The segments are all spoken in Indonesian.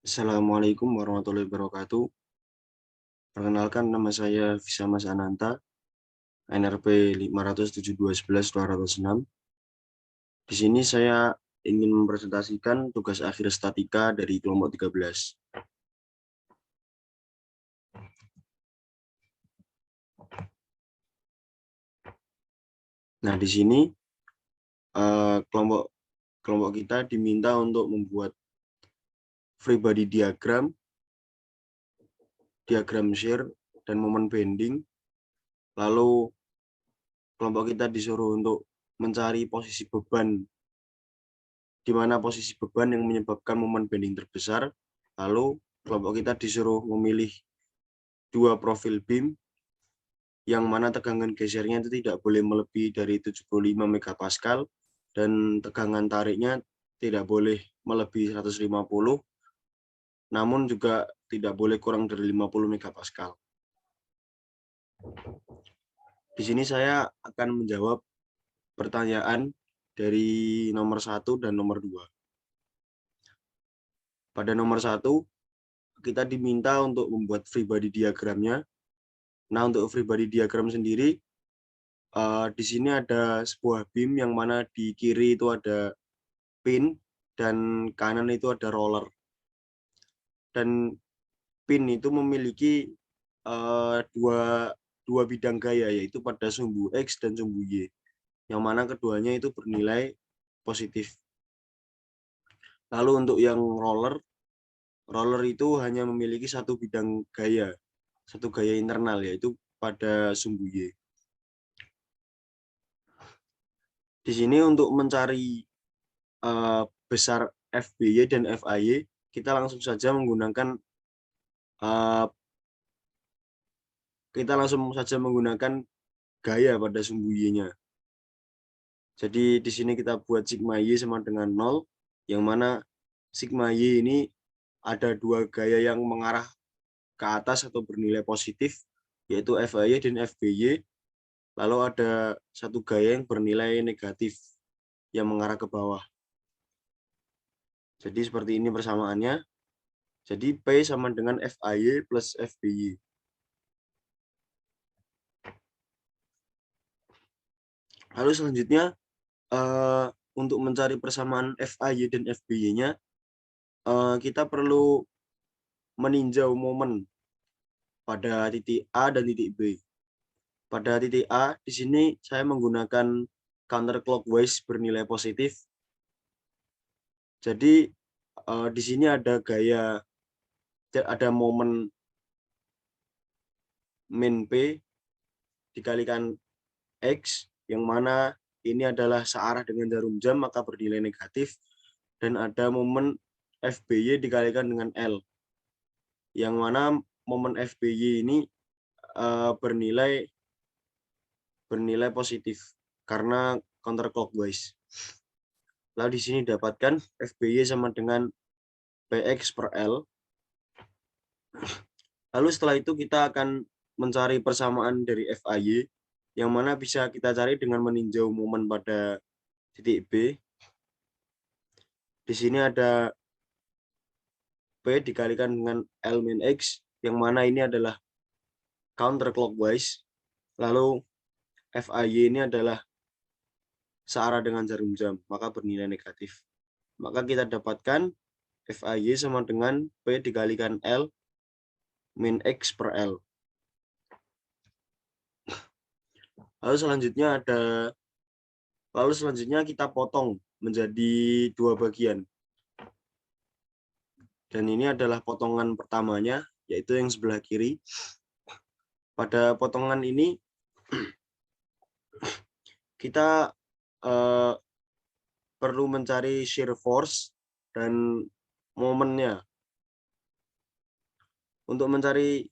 Assalamualaikum warahmatullahi wabarakatuh. Perkenalkan, nama saya Visa Mas Ananta, NRP 507211206. Di sini saya ingin mempresentasikan tugas akhir statika dari kelompok 13. Nah, di sini kelompok kita diminta untuk membuat free body diagram, diagram shear, dan momen bending. Lalu kelompok kita disuruh untuk mencari posisi beban, di mana posisi beban yang menyebabkan momen bending terbesar. Lalu kelompok kita disuruh memilih dua profil beam, yang mana tegangan gesernya itu tidak boleh melebihi dari 75 megapascal, dan tegangan tariknya tidak boleh melebihi 150, namun juga tidak boleh kurang dari 50 megapascal. Di sini saya akan menjawab pertanyaan dari nomor 1 dan nomor 2. Pada nomor 1, kita diminta untuk membuat free body diagramnya. Nah, untuk free body diagram sendiri, di sini ada sebuah beam yang mana di kiri itu ada pin dan kanan itu ada roller. Dan pin itu memiliki dua bidang gaya, yaitu pada sumbu X dan sumbu Y, yang mana keduanya itu bernilai positif. Lalu untuk yang roller itu hanya memiliki satu bidang gaya, satu gaya internal, yaitu pada sumbu Y. Di sini untuk mencari besar FBY dan FAY, kita langsung saja menggunakan gaya pada sumbu Y-nya. Jadi di sini kita buat sigma Y sama dengan 0, yang mana sigma Y ini ada dua gaya yang mengarah ke atas atau bernilai positif, yaitu FAY dan FBY. Lalu ada satu gaya yang bernilai negatif yang mengarah ke bawah. Jadi seperti ini persamaannya. Jadi P sama dengan FAY plus FBY. Lalu selanjutnya, untuk mencari persamaan FAY dan FBY-nya, kita perlu meninjau momen pada titik A dan titik B. Pada titik A, di sini saya menggunakan counterclockwise bernilai positif. Jadi di sini ada momen min P dikalikan X, yang mana ini adalah searah dengan jarum jam, maka bernilai negatif. Dan ada momen FBY dikalikan dengan L, yang mana momen FBY ini bernilai positif karena counterclockwise. Lalu di sini dapatkan FBY sama dengan PX per L. Lalu setelah itu kita akan mencari persamaan dari FAY, yang mana bisa kita cari dengan meninjau momen pada titik B. Di sini ada P dikalikan dengan L min X, yang mana ini adalah counterclockwise. Lalu FAY ini adalah searah dengan jarum jam, maka bernilai negatif. Maka kita dapatkan FAY sama dengan P dikalikan L min X per L. Lalu selanjutnya kita potong menjadi dua bagian. Dan ini adalah potongan pertamanya, yaitu yang sebelah kiri. Pada potongan ini kita perlu mencari shear force dan momennya. Untuk mencari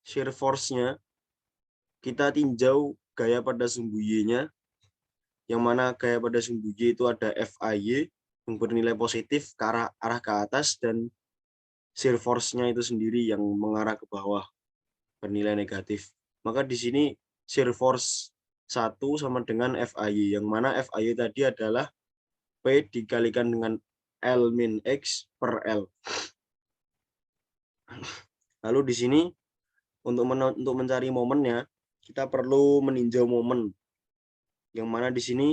shear force-nya, kita tinjau gaya pada sumbu Y-nya, yang mana gaya pada sumbu Y itu ada FAY yang bernilai positif ke arah ke atas, dan shear force-nya itu sendiri yang mengarah ke bawah bernilai negatif. Maka di sini shear force 1 sama dengan FAY, yang mana FAY tadi adalah P dikalikan dengan L min X per L. Lalu di sini untuk mencari momennya, kita perlu meninjau momen. Yang mana di sini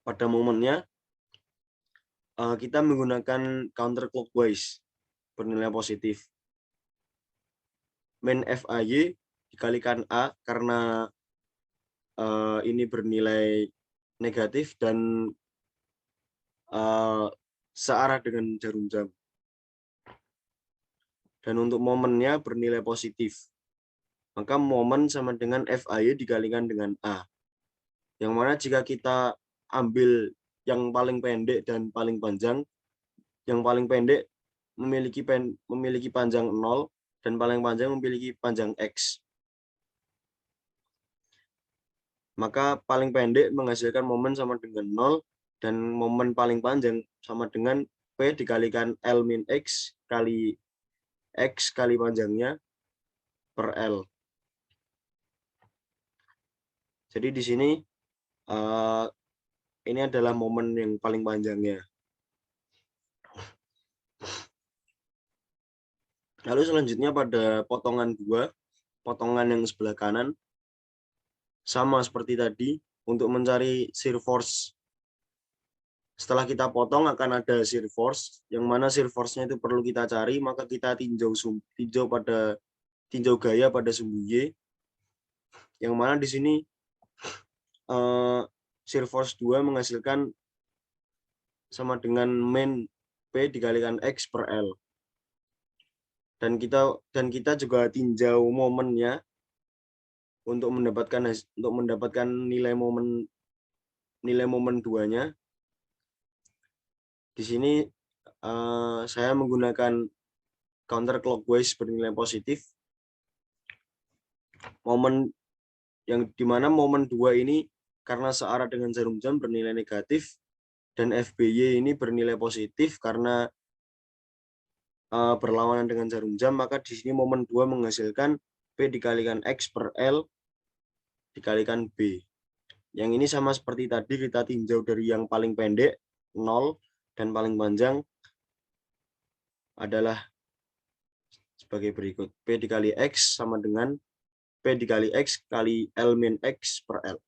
pada momennya kita menggunakan counterclockwise bernilai positif. Min FAY dikalikan A karena ini bernilai negatif dan searah dengan jarum jam. Dan untuk momennya bernilai positif. Maka momen sama dengan FAY dikalikan dengan A. Yang mana jika kita ambil yang paling pendek dan paling panjang, yang paling pendek memiliki panjang 0 dan paling panjang memiliki panjang X. Maka paling pendek menghasilkan momen sama dengan 0 dan momen paling panjang sama dengan P dikalikan L min X kali X kali panjangnya per L. Jadi di sini ini adalah momen yang paling panjangnya. Lalu selanjutnya pada potongan 2, potongan yang sebelah kanan, sama seperti tadi, untuk mencari shear force. Setelah kita potong akan ada shear force, yang mana shear force-nya itu perlu kita cari, maka kita tinjau gaya pada sumbu Y, yang mana di sini shear force 2 menghasilkan sama dengan min P dikalikan X per L. Dan kita juga tinjau momennya untuk mendapatkan nilai momen 2-nya. Di sini saya menggunakan counterclockwise bernilai positif. Momen yang dimana momen 2 ini karena searah dengan jarum jam bernilai negatif, dan FBY ini bernilai positif karena berlawanan dengan jarum jam, maka di sini momen 2 menghasilkan P dikalikan X per L dikalikan B. Yang ini sama seperti tadi, kita tinjau dari yang paling pendek 0 dan paling panjang adalah sebagai berikut. P dikali X sama dengan P dikali X kali L min X per L.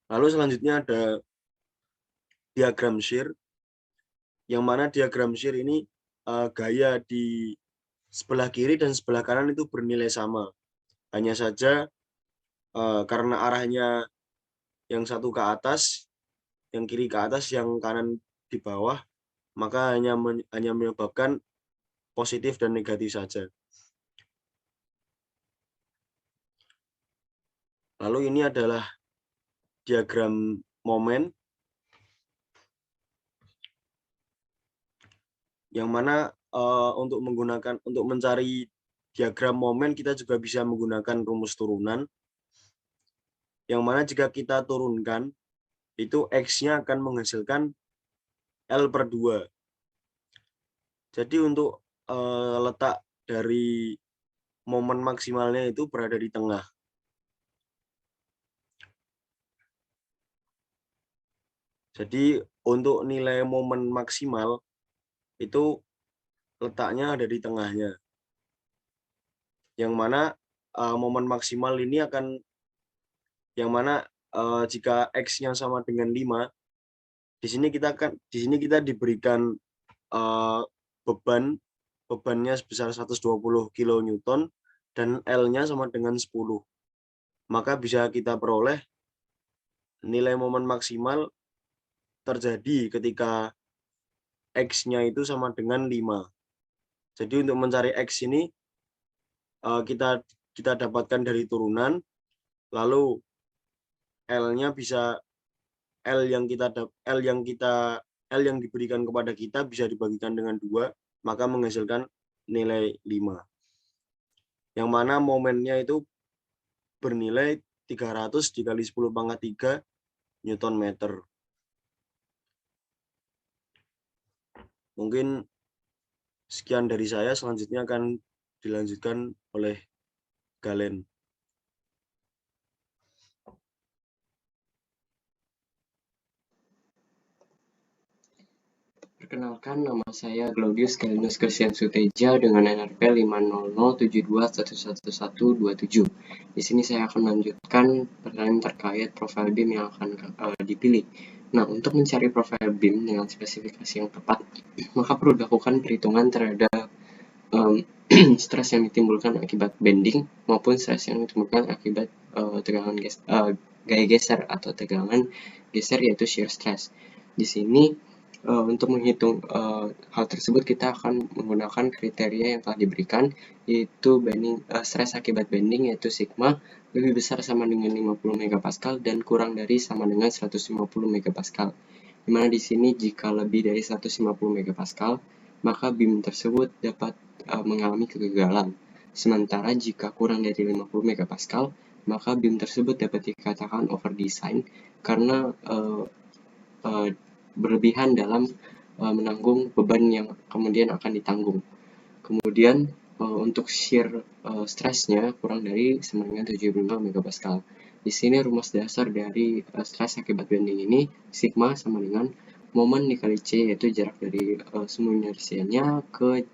Lalu selanjutnya ada diagram shear, yang mana diagram shear ini gaya di sebelah kiri dan sebelah kanan itu bernilai sama. Hanya saja karena arahnya yang satu ke atas, yang kiri ke atas, yang kanan di bawah, maka hanya menyebabkan positif dan negatif saja. Lalu ini adalah diagram momen, yang mana untuk mencari diagram momen kita juga bisa menggunakan rumus turunan, yang mana jika kita turunkan itu X-nya akan menghasilkan L per 2. Jadi untuk letak dari momen maksimalnya itu berada di tengah. Jadi untuk nilai momen maksimal itu letaknya ada di tengahnya. Yang mana momen maksimal ini akan, yang mana jika X-nya sama dengan 5, di sini kita diberikan bebannya sebesar 120 kN dan L-nya sama dengan 10. Maka bisa kita peroleh nilai momen maksimal terjadi ketika X-nya itu sama dengan 5. Jadi untuk mencari X ini kita dapatkan dari turunan, lalu L-nya bisa L yang diberikan kepada kita bisa dibagikan dengan 2, maka menghasilkan nilai 5. Yang mana momennya itu bernilai 300 dikali 10 pangkat 3 Newton meter. Mungkin sekian dari saya, selanjutnya akan dilanjutkan oleh Galen. Perkenalkan, nama saya Claudius Galinus Christian Suteja dengan NRP 50072111127. Di sini saya akan melanjutkan pertanyaan terkait profil BIM yang akan dipilih. Nah, untuk mencari profil BIM dengan spesifikasi yang tepat, maka perlu dilakukan perhitungan terhadap stres yang ditimbulkan akibat bending maupun stres yang ditimbulkan akibat tegangan gaya geser atau tegangan geser, yaitu shear stress. Di sini untuk menghitung hal tersebut, kita akan menggunakan kriteria yang telah diberikan, yaitu stres akibat bending, yaitu sigma lebih besar sama dengan 50 MPa dan kurang dari sama dengan 150 MPa. Dimana di sini jika lebih dari 150 MPa, maka BIM tersebut dapat mengalami kegagalan. Sementara jika kurang dari 50 MPa, maka BIM tersebut dapat dikatakan over design karena berlebihan dalam menanggung beban yang kemudian akan ditanggung. Kemudian untuk shear stressnya kurang dari sama dengan 75 MPa. Di sini rumus dasar dari stres akibat bending ini, sigma sama dengan momen dikali C, yaitu jarak dari sumbu inersianya ke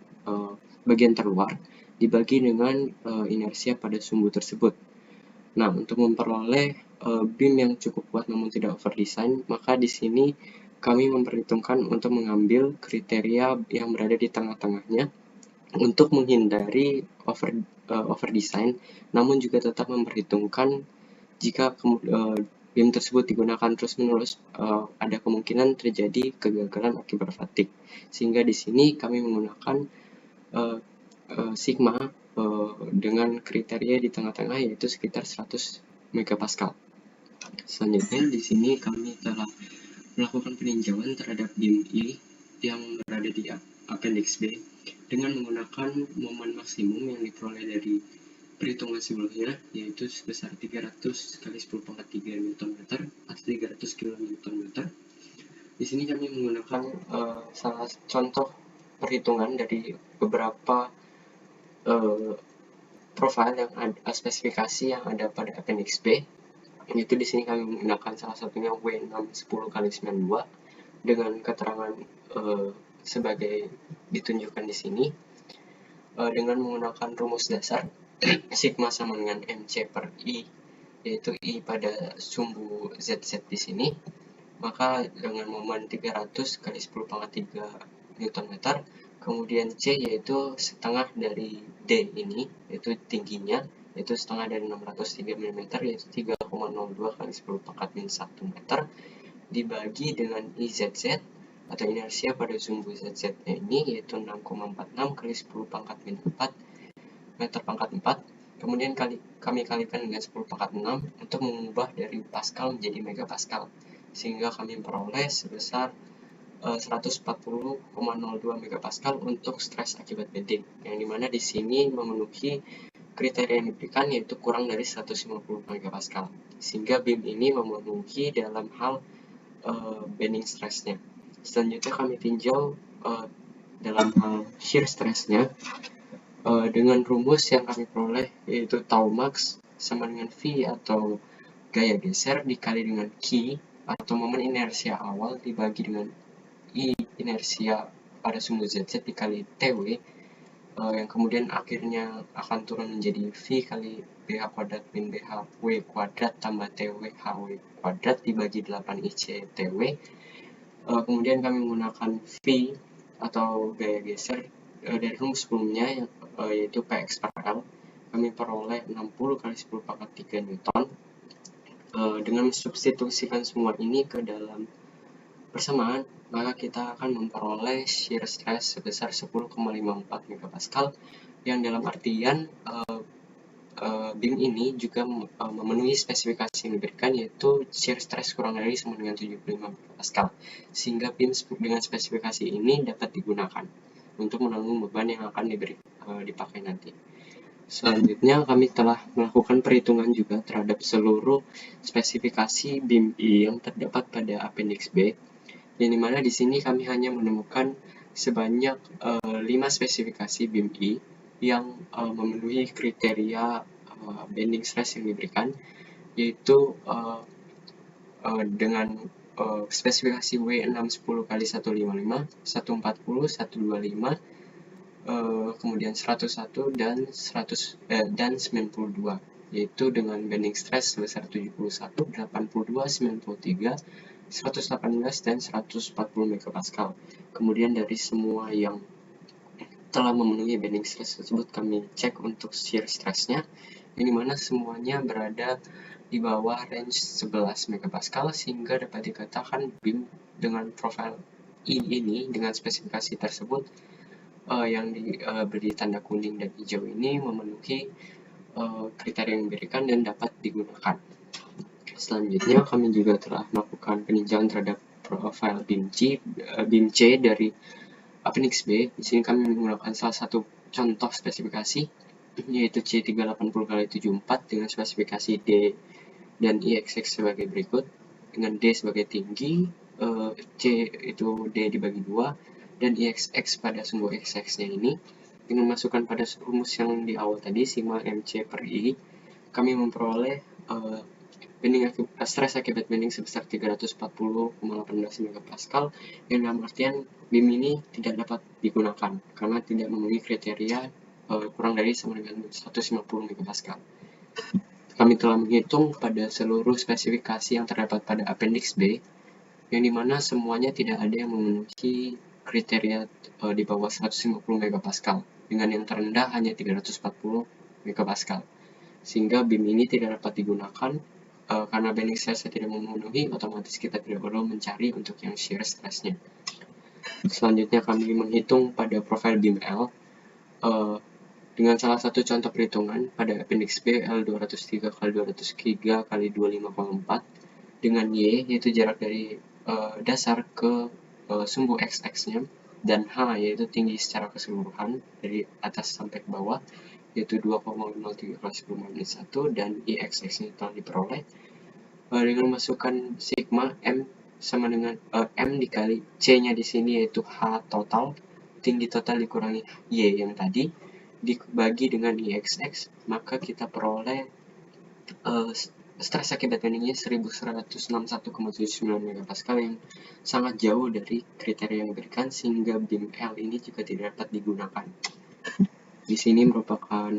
bagian terluar dibagi dengan inersia pada sumbu tersebut. Nah, untuk memperoleh BIM yang cukup kuat namun tidak over design, maka di sini kami memperhitungkan untuk mengambil kriteria yang berada di tengah-tengahnya untuk menghindari over design, namun juga tetap memperhitungkan jika BIM tersebut digunakan terus-menerus ada kemungkinan terjadi kegagalan akibat fatigue. Sehingga di sini kami menggunakan sigma dengan kriteria di tengah-tengah, yaitu sekitar 100 MPa. Selanjutnya di sini kami telah melakukan peninjauan terhadap BIM I yang berada di Appendix B dengan menggunakan momen maksimum yang diperoleh dari perhitungan sebelumnya, yaitu sebesar 300 kali 10 pangkat 3 Nm atau 300 kN. Di sini kami menggunakan salah contoh perhitungan dari beberapa profil yang ada, spesifikasi yang ada pada Appendix B. Itu di sini kami menggunakan salah satunya W610x92 dengan keterangan sebagai ditunjukkan di sini dengan menggunakan rumus dasar sigma sama dengan MC per I, yaitu I pada sumbu ZZ di sini. Maka dengan momen 300 kali 10 pangkat 3 Nm, kemudian C yaitu setengah dari D ini, yaitu tingginya, yaitu setengah dari 603 mm, yaitu 3,02 kali 10 pangkat min 1 meter, dibagi dengan IZZ atau inersia pada sumbu ZZ ini, yaitu 6,46 kali 10 pangkat min 4 meter pangkat 4, kemudian kami kalikan dengan 10 pangkat 6 untuk mengubah dari Pascal menjadi Megapascal, sehingga kami memperoleh sebesar 140,02 MPa untuk stres akibat bending, yang dimana di sini memenuhi kriteria yang diberikan, yaitu kurang dari 150 MPa, sehingga BIM ini memenuhi dalam hal bending stressnya. Selanjutnya kami tinjau dalam hal shear stressnya dengan rumus yang kami peroleh, yaitu tau max sama dengan V atau gaya geser dikali dengan Q atau momen inersia awal dibagi dengan I inersia pada sumbu ZZ dikali TW, yang kemudian akhirnya akan turun menjadi V kali BH kuadrat min BH W kuadrat tambah TW HW kuadrat dibagi 8 IC TW. Kemudian kami menggunakan V atau gaya geser dari rumus sebelumnya, yaitu PX per L. Kami peroleh 60 kali 10 pangkat 3 Newton. Dengan mensubstitusikan semua ini ke dalam persamaan, maka kita akan memperoleh shear stress sebesar 10,54 MPa, yang dalam artian BIM ini juga memenuhi spesifikasi yang diberikan, yaitu shear stress kurang dari sama dengan 75 MPa, sehingga BIM dengan spesifikasi ini dapat digunakan untuk menanggung beban yang akan dipakai nanti. Selanjutnya kami telah melakukan perhitungan juga terhadap seluruh spesifikasi BIM I yang terdapat pada Appendix B, yang dimana di sini kami hanya menemukan sebanyak 5 spesifikasi BIM I yang memenuhi kriteria bending stress yang diberikan, yaitu dengan spesifikasi W610 kali 155, 140, 125, kemudian 101 dan 92, yaitu dengan bending stress sebesar 71, 82, 93, 118 dan 140 MPa. Kemudian dari semua yang telah memenuhi bending stress tersebut, kami cek untuk shear stressnya, yang dimana semuanya berada di bawah range 11 MPa, sehingga dapat dikatakan beam dengan profil ini dengan spesifikasi tersebut yang diberi tanda kuning dan hijau ini memenuhi kriteria yang diberikan dan dapat digunakan. Selanjutnya kami juga telah melakukan peninjauan terhadap profil beam C dari Appendix B. Di sini kami menggunakan salah satu contoh spesifikasi, yaitu C380x74 dengan spesifikasi D dan IXX sebagai berikut, dengan D sebagai tinggi, C itu D dibagi 2, dan IXX pada sumbu XX-nya ini. Dengan masukkan pada rumus yang di awal tadi, sigma MC per I, kami memperoleh stres akibat bending sebesar 340,18 MPa, yang dalam artian beam ini tidak dapat digunakan karena tidak memenuhi kriteria kurang dari sama dengan 150 MPa. Kami telah menghitung pada seluruh spesifikasi yang terdapat pada Appendix B, yang dimana semuanya tidak ada yang memenuhi kriteria di bawah 150 MPa, dengan yang terendah hanya 340 MPa, sehingga beam ini tidak dapat digunakan. Karena bending stress tidak memenuhi, otomatis kita tidak perlu mencari untuk yang shear stress-nya. Selanjutnya kami menghitung pada profil beam L dengan salah satu contoh perhitungan pada Appendix B L203 x 203 x 25,4 dengan Y, yaitu jarak dari dasar ke sumbu XX-nya, dan H yaitu tinggi secara keseluruhan dari atas sampai ke bawah, yaitu 2,03 x 10⁻⁻⁰, dan IXX-nya telah diperoleh dengan masukkan sigma M sama dengan M dikali C-nya di sini, yaitu H total, tinggi total dikurangi Y yang tadi, dibagi dengan IXX, maka kita peroleh stres akibat bendingnya 1161,79 MPa, yang sangat jauh dari kriteria yang diberikan, sehingga beam L ini juga tidak dapat digunakan. Di sini merupakan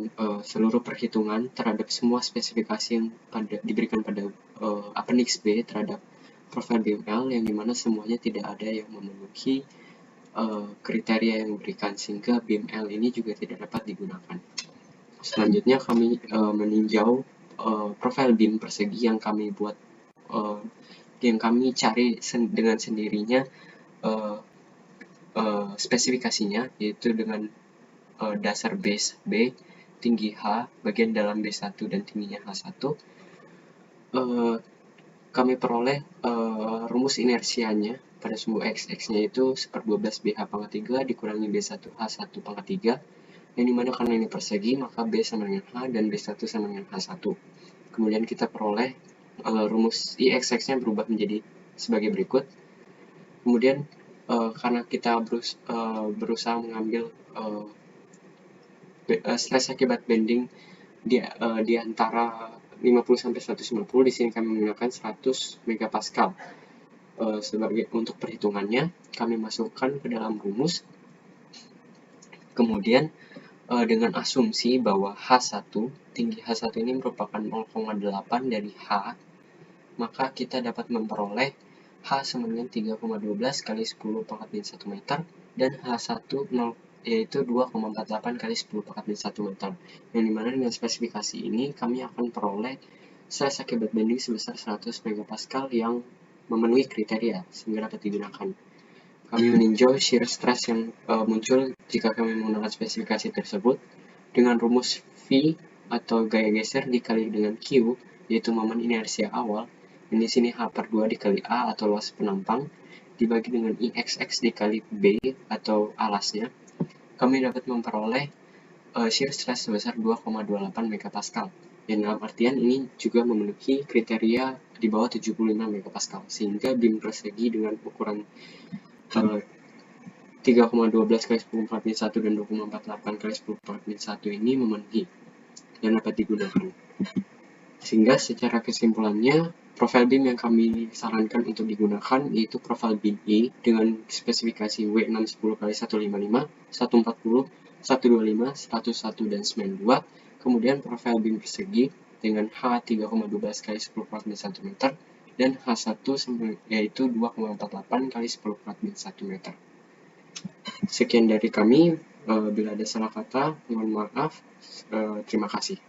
seluruh perhitungan terhadap semua spesifikasi yang diberikan pada Appendix B terhadap profil beam L, yang dimana semuanya tidak ada yang memenuhi kriteria yang diberikan, sehingga beam L ini juga tidak dapat digunakan. Selanjutnya kami meninjau profil beam persegi yang kami buat, yang kami cari dengan sendirinya spesifikasinya, yaitu dengan dasar base B, tinggi H, bagian dalam B1 dan tingginya H1. Kami peroleh rumus inersianya pada sumbu XX-nya itu 1/12 BH pangkat 3 dikurangi B1 H1 pangkat 3, yang dimana karena ini persegi maka B sama dengan H dan B1 sama dengan H1. Kemudian kita peroleh rumus IXX-nya berubah menjadi sebagai berikut. Kemudian karena kita berusaha mengambil stres akibat bending di antara 50-150, di sini kami menggunakan 100 MPa. Sebagai untuk perhitungannya, kami masukkan ke dalam rumus. Kemudian dengan asumsi bahwa H1, tinggi H1 ini merupakan 0,8 dari H, maka kita dapat memperoleh H sama dengan 3,12 kali 10⁻⁻⁴ meter, dan H1 yaitu 2,48 kali 10⁻⁻⁴ meter, yang dimana dengan spesifikasi ini kami akan peroleh stres akibat bending sebesar 100 MPa yang memenuhi kriteria sehingga dapat digunakan. Kami meninjau shear stress yang muncul jika kami menggunakan spesifikasi tersebut dengan rumus V atau gaya geser dikali dengan Q, yaitu momen inersia awal, dan di sini H/2 dikali A atau luas penampang dibagi dengan IXX dikali B atau alasnya. Kami dapat memperoleh shear stress sebesar 2,28 MPa, yang dalam artian ini juga memenuhi kriteria di bawah 75 MPa, sehingga beam persegi dengan ukuran 3,12 kali 10⁻⁴ dan 2,48 kali 10⁻⁴ ini memenuhi dan dapat digunakan. Sehingga secara kesimpulannya, profil BIM yang kami sarankan untuk digunakan yaitu profil BIM E dengan spesifikasi W610x155, 140, 125, 101, dan 92. Kemudian profil BIM persegi dengan H3,12x10 cm dan H1 yaitu 2,48x10 meter. Sekian dari kami. Bila ada salah kata, mohon maaf. Terima kasih.